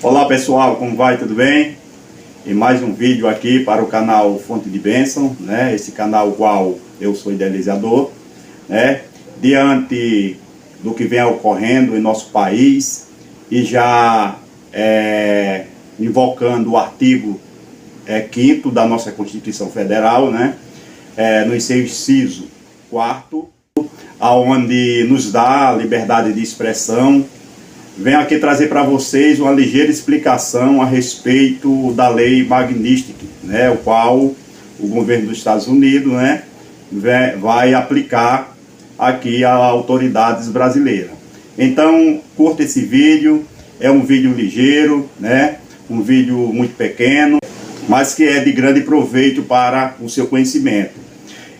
Olá pessoal, como vai? Tudo bem? E mais um vídeo aqui para o canal Fonte de Bênção, né? Esse canal qual eu sou idealizador, né? Diante do que vem ocorrendo em nosso país e já invocando o artigo 5º da nossa Constituição Federal, né? No inciso 4º, onde nos dá a liberdade de expressão. Venho aqui trazer para vocês uma ligeira explicação a respeito da Lei Magnitsky, né, o qual o governo dos Estados Unidos, né, vai aplicar aqui às autoridades brasileiras. Então, curta esse vídeo, é um vídeo ligeiro, né, um vídeo muito pequeno, mas que é de grande proveito para o seu conhecimento.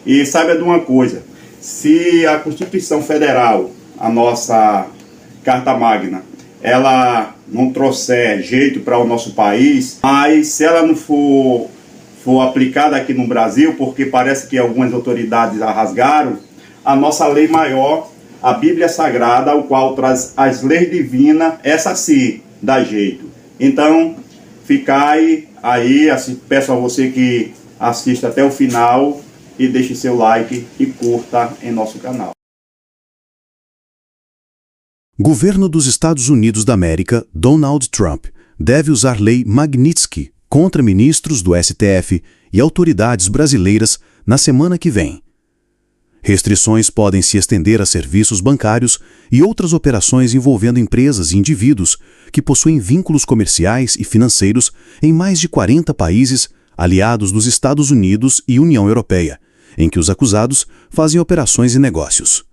E saiba de uma coisa, se a Constituição Federal, a nossa Carta Magna, ela não trouxer jeito para o nosso país, mas se ela não for aplicada aqui no Brasil, porque parece que algumas autoridades a rasgaram, a nossa lei maior, a Bíblia Sagrada, o qual traz as leis divinas, essa sim dá jeito. Então, ficai aí, peço a você que assista até o final e deixe seu like e curta em nosso canal. Governo dos Estados Unidos da América, Donald Trump, deve usar lei Magnitsky contra ministros do STF e autoridades brasileiras na semana que vem. Restrições podem se estender a serviços bancários e outras operações envolvendo empresas e indivíduos que possuem vínculos comerciais e financeiros em mais de 40 países aliados dos Estados Unidos e União Europeia, em que os acusados fazem operações e negócios.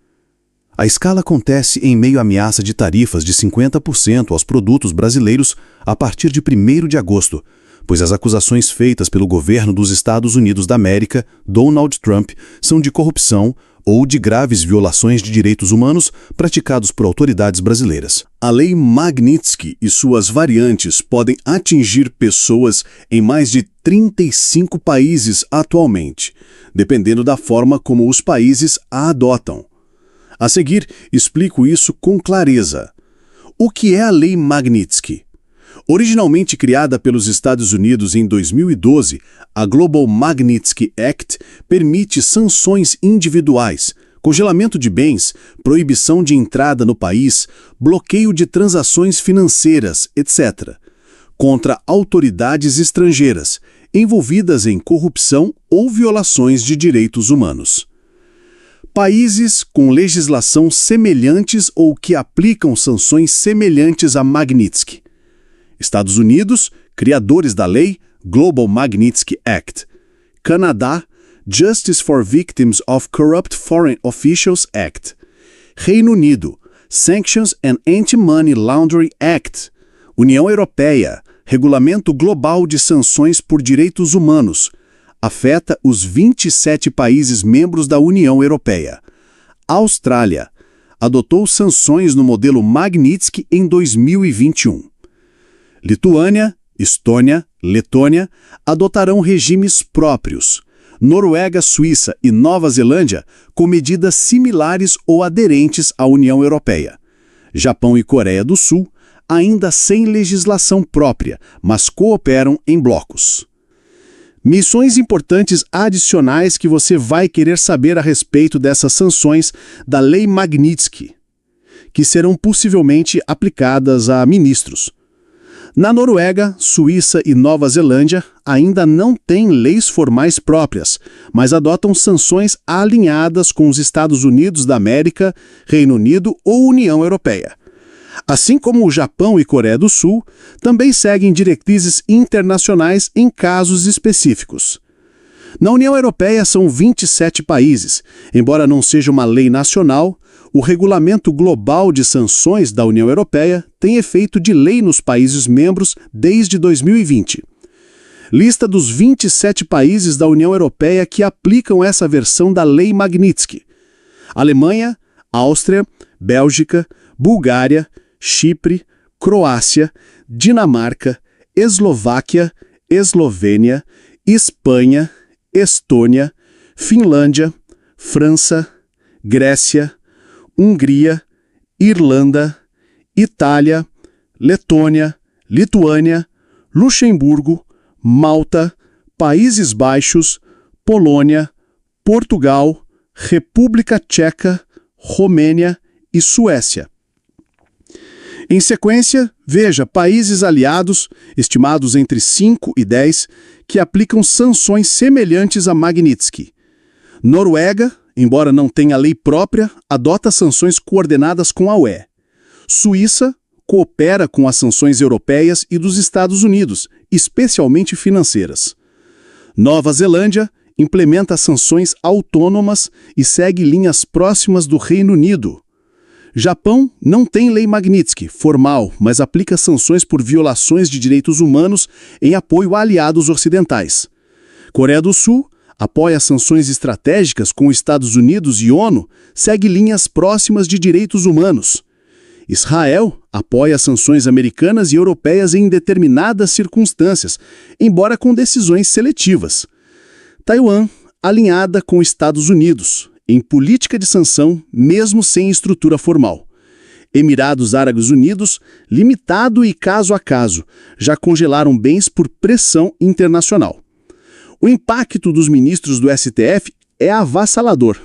A escala acontece em meio à ameaça de tarifas de 50% aos produtos brasileiros a partir de 1º de agosto, pois as acusações feitas pelo governo dos Estados Unidos da América, Donald Trump, são de corrupção ou de graves violações de direitos humanos praticados por autoridades brasileiras. A Lei Magnitsky e suas variantes podem atingir pessoas em mais de 35 países atualmente, dependendo da forma como os países a adotam. A seguir, explico isso com clareza. O que é a Lei Magnitsky? Originalmente criada pelos Estados Unidos em 2012, a Global Magnitsky Act permite sanções individuais, congelamento de bens, proibição de entrada no país, bloqueio de transações financeiras, etc., contra autoridades estrangeiras envolvidas em corrupção ou violações de direitos humanos. Países com legislação semelhantes ou que aplicam sanções semelhantes a Magnitsky. Estados Unidos, criadores da lei, Global Magnitsky Act. Canadá, Justice for Victims of Corrupt Foreign Officials Act. Reino Unido, Sanctions and Anti-Money Laundering Act. União Europeia, Regulamento Global de Sanções por Direitos Humanos. Afeta os 27 países membros da União Europeia. Austrália adotou sanções no modelo Magnitsky em 2021. Lituânia, Estônia, Letônia adotarão regimes próprios. Noruega, Suíça e Nova Zelândia com medidas similares ou aderentes à União Europeia. Japão e Coreia do Sul ainda sem legislação própria, mas cooperam em blocos. Missões importantes adicionais que você vai querer saber a respeito dessas sanções da Lei Magnitsky, que serão possivelmente aplicadas a ministros. Na Noruega, Suíça e Nova Zelândia ainda não têm leis formais próprias, mas adotam sanções alinhadas com os Estados Unidos da América, Reino Unido ou União Europeia. Assim como o Japão e Coreia do Sul, também seguem diretrizes internacionais em casos específicos. Na União Europeia são 27 países. Embora não seja uma lei nacional, o Regulamento Global de Sanções da União Europeia tem efeito de lei nos países membros desde 2020. Lista dos 27 países da União Europeia que aplicam essa versão da Lei Magnitsky: Alemanha, Áustria, Bélgica, Bulgária, Chipre, Croácia, Dinamarca, Eslováquia, Eslovênia, Espanha, Estônia, Finlândia, França, Grécia, Hungria, Irlanda, Itália, Letônia, Lituânia, Luxemburgo, Malta, Países Baixos, Polônia, Portugal, República Tcheca, Romênia e Suécia. Em sequência, veja países aliados, estimados entre 5 e 10, que aplicam sanções semelhantes a Magnitsky. Noruega, embora não tenha lei própria, adota sanções coordenadas com a UE. Suíça coopera com as sanções europeias e dos Estados Unidos, especialmente financeiras. Nova Zelândia implementa sanções autônomas e segue linhas próximas do Reino Unido. Japão não tem lei Magnitsky formal, mas aplica sanções por violações de direitos humanos em apoio a aliados ocidentais. Coreia do Sul apoia sanções estratégicas com Estados Unidos e ONU, segue linhas próximas de direitos humanos. Israel apoia sanções americanas e europeias em determinadas circunstâncias, embora com decisões seletivas. Taiwan, alinhada com Estados Unidos, em política de sanção, mesmo sem estrutura formal. Emirados Árabes Unidos, limitado e caso a caso, já congelaram bens por pressão internacional. O impacto dos ministros do STF é avassalador.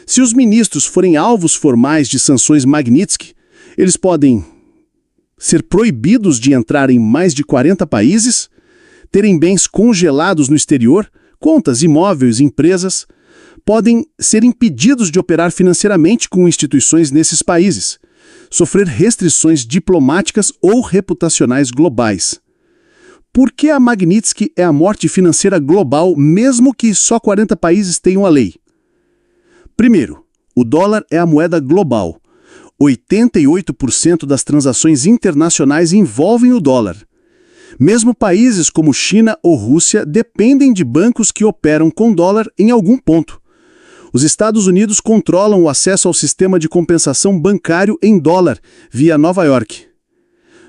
Se os ministros forem alvos formais de sanções Magnitsky, eles podem ser proibidos de entrar em mais de 40 países, terem bens congelados no exterior, contas, imóveis, empresas, podem ser impedidos de operar financeiramente com instituições nesses países, sofrer restrições diplomáticas ou reputacionais globais. Por que a Magnitsky é a morte financeira global, mesmo que só 40 países tenham a lei? Primeiro, o dólar é a moeda global. 88% das transações internacionais envolvem o dólar. Mesmo países como China ou Rússia dependem de bancos que operam com dólar em algum ponto. Os Estados Unidos controlam o acesso ao sistema de compensação bancário em dólar, via Nova York.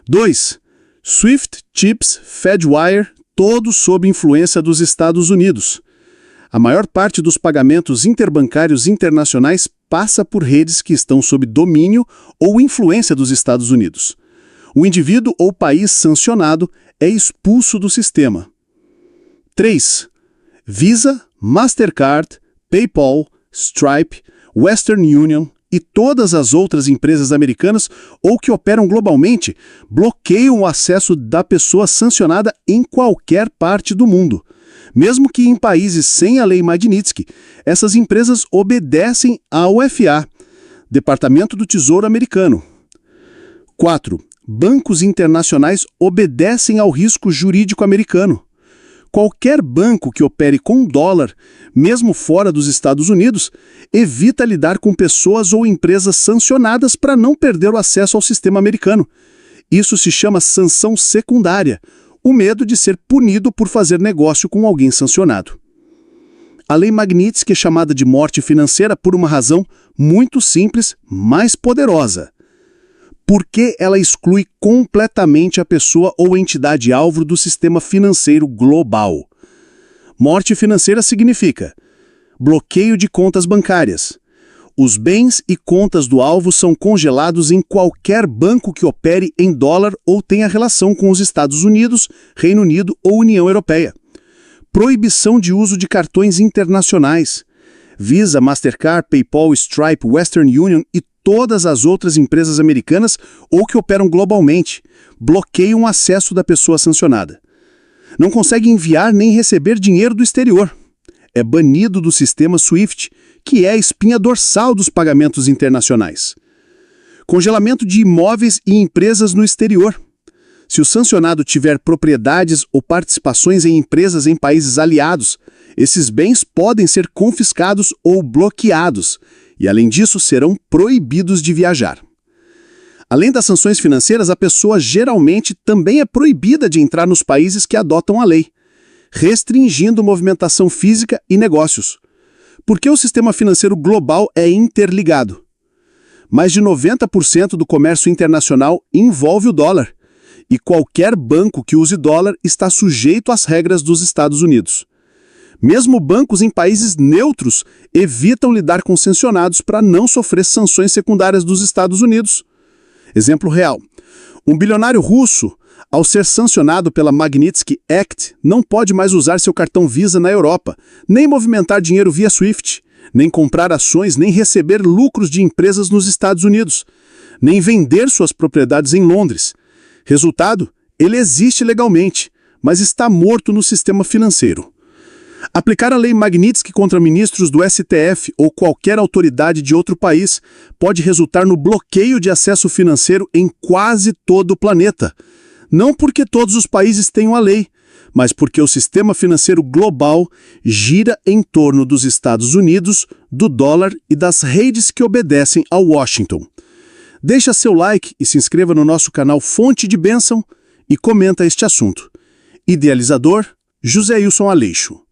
2. SWIFT, CHIPS, Fedwire, todos sob influência dos Estados Unidos. A maior parte dos pagamentos interbancários internacionais passa por redes que estão sob domínio ou influência dos Estados Unidos. O indivíduo ou país sancionado é expulso do sistema. 3. Visa, Mastercard, PayPal, Stripe, Western Union e todas as outras empresas americanas ou que operam globalmente bloqueiam o acesso da pessoa sancionada em qualquer parte do mundo. Mesmo que em países sem a lei Magnitsky, essas empresas obedecem ao FA, Departamento do Tesouro americano. 4. Bancos internacionais obedecem ao risco jurídico americano. Qualquer banco que opere com dólar, mesmo fora dos Estados Unidos, evita lidar com pessoas ou empresas sancionadas para não perder o acesso ao sistema americano. Isso se chama sanção secundária, o medo de ser punido por fazer negócio com alguém sancionado. A lei Magnitsky é chamada de morte financeira por uma razão muito simples, mas poderosa. Porque ela exclui completamente a pessoa ou entidade-alvo do sistema financeiro global. Morte financeira significa bloqueio de contas bancárias. Os bens e contas do alvo são congelados em qualquer banco que opere em dólar ou tenha relação com os Estados Unidos, Reino Unido ou União Europeia. Proibição de uso de cartões internacionais. Visa, Mastercard, PayPal, Stripe, Western Union e todas as outras empresas americanas ou que operam globalmente bloqueiam o acesso da pessoa sancionada. Não consegue enviar nem receber dinheiro do exterior. É banido do sistema SWIFT, que é a espinha dorsal dos pagamentos internacionais. Congelamento de imóveis e empresas no exterior. Se o sancionado tiver propriedades ou participações em empresas em países aliados, esses bens podem ser confiscados ou bloqueados, e além disso serão proibidos de viajar. Além das sanções financeiras, a pessoa geralmente também é proibida de entrar nos países que adotam a lei, restringindo movimentação física e negócios. Porque o sistema financeiro global é interligado. Mais de 90% do comércio internacional envolve o dólar, e qualquer banco que use dólar está sujeito às regras dos Estados Unidos. Mesmo bancos em países neutros evitam lidar com sancionados para não sofrer sanções secundárias dos Estados Unidos. Exemplo real. Um bilionário russo Ao ser sancionado pela Magnitsky Act, não pode mais usar seu cartão Visa na Europa, nem movimentar dinheiro via SWIFT, nem comprar ações, nem receber lucros de empresas nos Estados Unidos, nem vender suas propriedades em Londres. Resultado, ele existe legalmente, mas está morto no sistema financeiro. Aplicar a lei Magnitsky contra ministros do STF ou qualquer autoridade de outro país pode resultar no bloqueio de acesso financeiro em quase todo o planeta. Não porque todos os países tenham a lei, mas porque o sistema financeiro global gira em torno dos Estados Unidos, do dólar e das redes que obedecem a Washington. Deixa seu like e se inscreva no nosso canal Fonte de Bênção e comenta este assunto. Idealizador, José Ilson Aleixo.